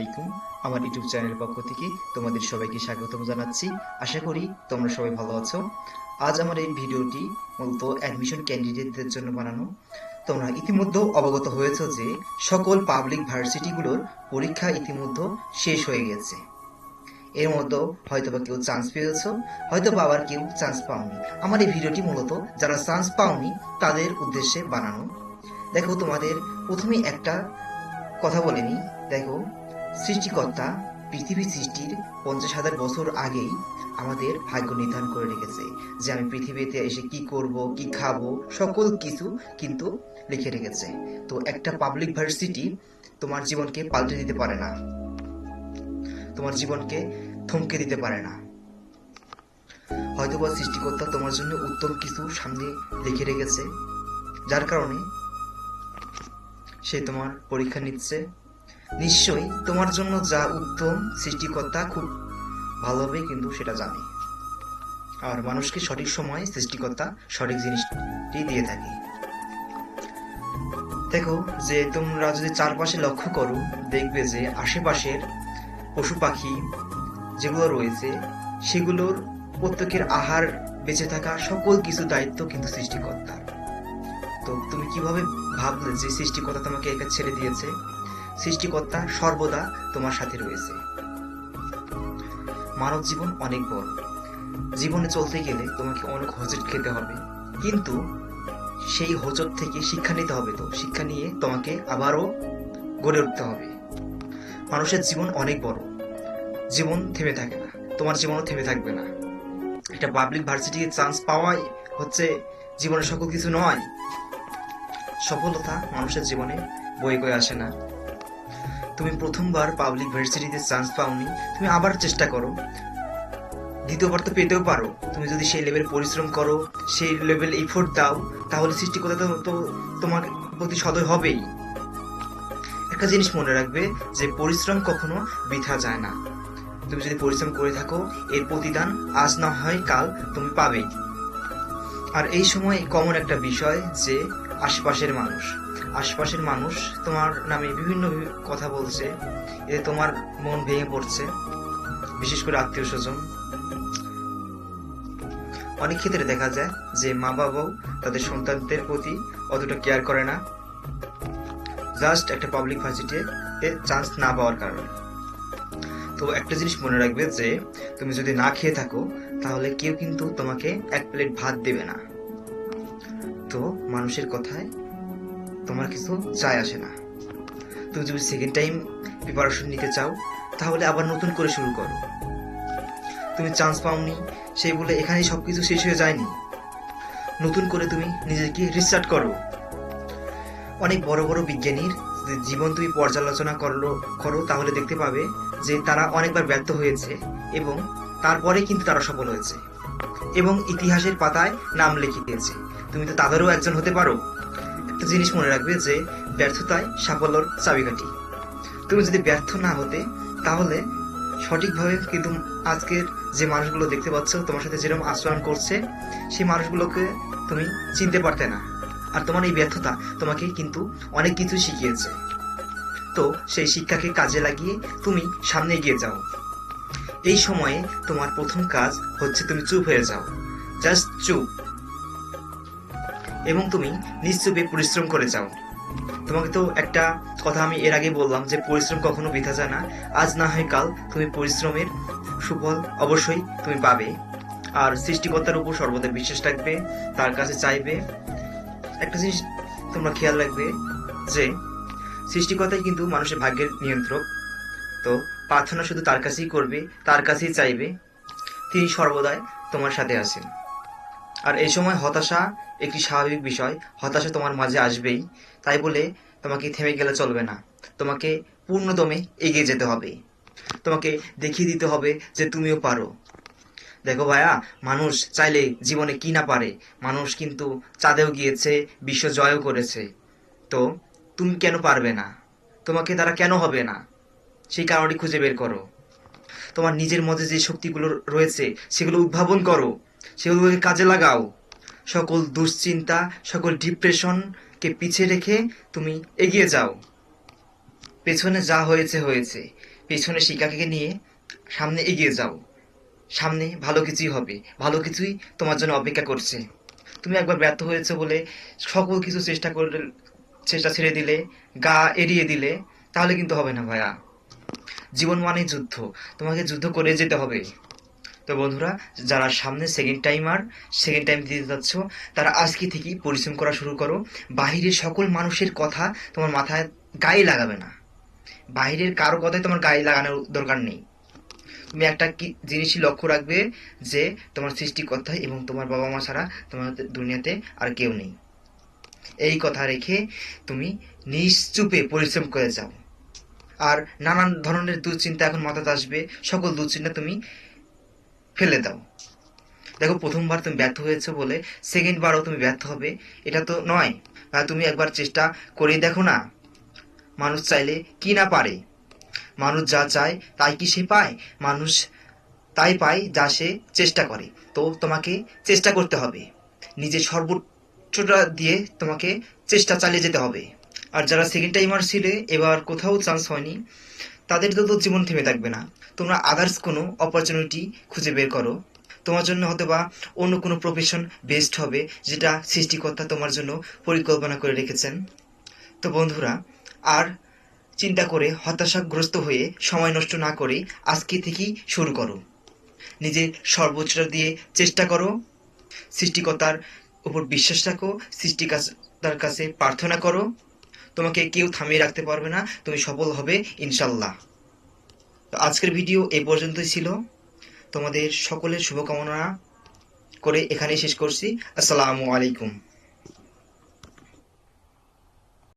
আলাইকুম। আমার ইউটিউব চ্যানেলের পক্ষ থেকে তোমাদের সবাইকে স্বাগতম জানাচ্ছি। আশা করি তোমরা সবাই ভালো আছো। আজ আমার এই ভিডিওটি মূলত অ্যাডমিশন ক্যান্ডিডেটদের জন্য বানানো। তোমরা ইতিমধ্যে অবগত হয়েছো যে সকল পাবলিক ভার্সিটিগুলোর পরীক্ষা ইতিমধ্যে শেষ হয়ে গেছে। এর মধ্যে হয়তোবা কেউ চান্স পেয়েছো, হয়তোবা আবার কেউ চান্স পাওনি। আমার এই ভিডিওটি মূলত যারা চান্স পাওনি তাদের উদ্দেশ্যে বানানো। দেখো, তোমাদের প্রথমে একটা কথা বলে নি। দেখো, সৃষ্টিকর্তা পৃথিবী সৃষ্টির 50,000 বছর আগেই আমাদের ভাগ্য নির্ধারণ করে রেখেছে যে আমি পৃথিবীতে এসে কি করব, কি খাবো, সকল কিছু কিন্তু লিখে রেখেছে। তো একটা পাবলিক ভার্সিটি তোমার জীবনকে পাল্টে দিতে পারে না, তোমার জীবনকে থমকে দিতে পারে না। হয়তোবা সৃষ্টিকর্তা তোমার জন্য উত্তম কিছু সামনে লিখে রেখেছে, যার কারণে সে তোমার পরীক্ষা নিচ্ছে। নিশ্চয়ই তোমার জন্য যা উত্তম সৃষ্টিকর্তা খুব ভালোভাবে কিন্তু সেটা জানে। আর মানুষকে সঠিক সময়ে সৃষ্টিকর্তা সঠিক জিনিসটি দিয়ে থাকে। দেখো, যে তোমরা যদি চারপাশে লক্ষ্য করো, দেখবে যে আশেপাশের পশু পাখি যেগুলো রয়েছে সেগুলোর প্রত্যেকের আহার, বেঁচে থাকা, সকল কিছু দায়িত্ব কিন্তু সৃষ্টিকর্তার। তো তুমি কিভাবে ভাবলে যে সৃষ্টিকর্তা তোমাকে একা ছেড়ে দিয়েছে? সৃষ্টিকর্তা সর্বদা তোমার সাথে রয়েছে। মানব জীবন অনেক বড়। জীবনে চলতে গেলে তোমাকে অনেক হোঁচট খেতে হবে, কিন্তু সেই হোঁচট থেকে শিক্ষা নিতে হবে। তো শিক্ষা নিয়ে তোমাকে আবারও গড়ে উঠতে হবে। মানুষের জীবন অনেক বড়, জীবন থেমে থাকে না, তোমার জীবনও থেমে থাকবে না। একটা পাবলিক ভার্সিটিতে চান্স পাওয়াই হচ্ছে জীবনের সকল কিছু নয়। সফলতা মানুষের জীবনে বয়ে বয়ে আসে না। তুমি প্রথমবার পাবলিক ভার্সিটিতে চান্স পাওনি, তুমি আবার চেষ্টা করো, দ্বিতীয়বার তো পেতেও পারো। তুমি যদি সেই লেভেল পরিশ্রম করো, সেই লেভেল এফোর্ট দাও, তাহলে সৃষ্টিকর্তা তো তোমার প্রতি সদয় হবেই। একটা জিনিস মনে রাখবে যে পরিশ্রম কখনো বৃথা যায় না। তুমি যদি পরিশ্রম করে থাকো, এর প্রতিদান আজ না হয় কাল তুমি পাবেই। আর এই সময় কমন একটা বিষয় যে আশপাশের মানুষ তোমার নামে বিভিন্ন কথা বলছে, এতে তোমার মন ভেঙে পড়ছে। বিশেষ করে আত্মীয় স্বজন। অনেক ক্ষেত্রে দেখা যায় যে মা বাবাও তাদের সন্তানদের প্রতি অতটা কেয়ার করে না, জাস্ট একটা পাবলিক ভার্সিটিতে চান্স না পাওয়ার কারণে। তো একটা জিনিস মনে রাখবে যে তুমি যদি না খেয়ে থাকো, তাহলে কেউ কিন্তু তোমাকে এক প্লেট ভাত দেবে না। তো মানুষের কথায় তোমার কিছু যায় আসে না। তুমি যদি সেকেন্ড টাইম প্রিপারেশন নিতে চাও, তাহলে আবার নতুন করে শুরু করো। তুমি চান্স পাওনি সেই বলে এখানেই সবকিছু শেষ হয়ে যায়নি। নতুন করে তুমি নিজেকে রিস্টার্ট করো। অনেক বড় বড় বিজ্ঞানীর জীবন তুমি পর্যালোচনা করো, তাহলে দেখতে পাবে যে তারা অনেকবার ব্যর্থ হয়েছে এবং তারপরে কিন্তু তারা সফল হয়েছে এবং ইতিহাসের পাতায় নাম লিখে দিয়েছে। তুমি তো তাদেরও একজন হতে পারো। একটা জিনিস মনে রাখবে যে ব্যর্থতাই সাফল্যর চাবিকাঠি। তুমি যদি ব্যর্থ না হতে, তাহলে সঠিকভাবে কিন্তু আজকের যে মানুষগুলো দেখতে পাচ্ছ তোমার সাথে যেরকম আচরণ করছে, সেই মানুষগুলোকে তুমি চিনতে পারতে না। আর তোমার এই ব্যর্থতা তোমাকে কিন্তু অনেক কিছু শিখিয়েছে। তো সেই শিক্ষাকে কাজে লাগিয়ে তুমি সামনে এগিয়ে যাও। এই সময়ে তোমার প্রথম কাজ হচ্ছে তুমি চুপ হয়ে যাও, জাস্ট চুপ, এবং তুমি নিশ্চুপে পরিশ্রম করে যাও। তোমাকে তো একটা কথা আমি এর আগে বললাম যে পরিশ্রম কখনো বৃথা যায় না। আজ না হয় কাল তুমি পরিশ্রমের সুফল অবশ্যই তুমি পাবে। আর সৃষ্টিকর্তার উপর সর্বদা বিশ্বাস রাখবে, তার কাছে চাইবে। একটা জিনিস তোমরা খেয়াল রাখবে যে সৃষ্টিকর্তাই কিন্তু মানুষের ভাগ্যের নিয়ন্ত্রক। তো প্রার্থনা শুধু তার কাছেই করবে, তার কাছেই চাইবে, তিনি সর্বদাই তোমার সাথে আছেন। আর এই সময় হতাশা একটি স্বাভাবিক বিষয়, হতাশা তোমার মাঝে আসবেই। তাই বলে তোমাকে থেমে গেলে চলবে না, তোমাকে পূর্ণদমে এগিয়ে যেতে হবে। তোমাকে দেখিয়ে দিতে হবে যে তুমিও পারো। দেখো ভাইয়া, মানুষ চাইলে জীবনে কি না পারে। মানুষ কিন্তু চাঁদেও গিয়েছে, বিশ্ব জয়ও করেছে। তো তুমি কেন পারবে না? তোমাকে তারা কেন হবে না? সেই কারণটি খুঁজে বের করো। তোমার নিজের মধ্যে যে শক্তিগুলো রয়েছে সেগুলো উদ্ভাবন করো, সেগুলোকে কাজে লাগাও। সকল দুশ্চিন্তা, সকল ডিপ্রেশনকে পিছিয়ে রেখে তুমি এগিয়ে যাও। পেছনে যা হয়েছে হয়েছে, পেছনে শিকাকে নিয়ে সামনে এগিয়ে যাও। সামনে ভালো কিছুই হবে, ভালো কিছুই তোমার জন্য অপেক্ষা করছে। তুমি একবার ব্যর্থ হয়েছে বলে সকল কিছু চেষ্টা ছেড়ে দিলে, গা এড়িয়ে দিলে, তাহলে কিন্তু হবে না ভাইয়া। জীবন মানেই যুদ্ধ, তোমাকে যুদ্ধ করে যেতে হবে। তো বন্ধুরা, যারা সামনে সেকেন্ড টাইম দিতে যাচ্ছ, তারা আজকে থেকেই পরিশ্রম করা শুরু করো। বাহিরের সকল মানুষের কথা তোমার মাথায় গায়ে লাগাবে না, বাহিরের কারো কথাই তোমার গায়ে লাগানোর দরকার নেই। তুমি একটা কি জিনিসই লক্ষ্য রাখবে, যে তোমার সৃষ্টিকর্তা এবং তোমার বাবা মা ছাড়া তোমার দুনিয়াতে আর কেউ নেই। এই কথা রেখে তুমি নিশ্চুপে পরিশ্রম করে যাও। আর নানান ধরনের দুশ্চিন্তা এখন মাথাতে আসবে, সকল দুশ্চিন্তা তুমি ফেলে দাও। দেখো, প্রথমবার তুমি ব্যর্থ হয়েছে বলে সেকেন্ড বারও তুমি ব্যর্থ হবে, এটা তো নয়। তুমি একবার চেষ্টা করে দেখো না। মানুষ চাইলে কি না পারে, মানুষ যা চায় তাই কি সে পায়? মানুষ তাই পায় যা সে চেষ্টা করে। তো তোমাকে চেষ্টা করতে হবে, নিজের সর্বোচ্চটা দিয়ে তোমাকে চেষ্টা চালিয়ে যেতে হবে। আর যারা সেকেন্ড টাইমার ছিলে, এবার কোথাও চান্স হয়নি, তাদের তো জীবন থেমে থাকবে না। তোমরা আদার্স কোনো অপরচুনিটি খুঁজে বের করো। তোমার জন্য হয়তো বা অন্য কোনো প্রফেশন বেস্ট হবে, যেটা সৃষ্টিকর্তা তোমার জন্য পরিকল্পনা করে রেখেছেন। তো বন্ধুরা, আর চিন্তা করে হতাশাগ্রস্ত হয়ে সময় নষ্ট না করে আজকে থেকেই শুরু করো। নিজের সর্বোচ্চটা দিয়ে চেষ্টা করো, সৃষ্টিকর্তার উপর বিশ্বাস রাখো, সৃষ্টিকর্তার কাছে প্রার্থনা করো। তোমাকে কেউ থামিয়ে রাখতে পারবে না, তুমি সফল হবে ইনশাল্লাহ। তো আজকের ভিডিও এই পর্যন্তই ছিল। তোমাদের সকলের শুভকামনা করে এখানেই শেষ করছি। আসসালামু আলাইকুম।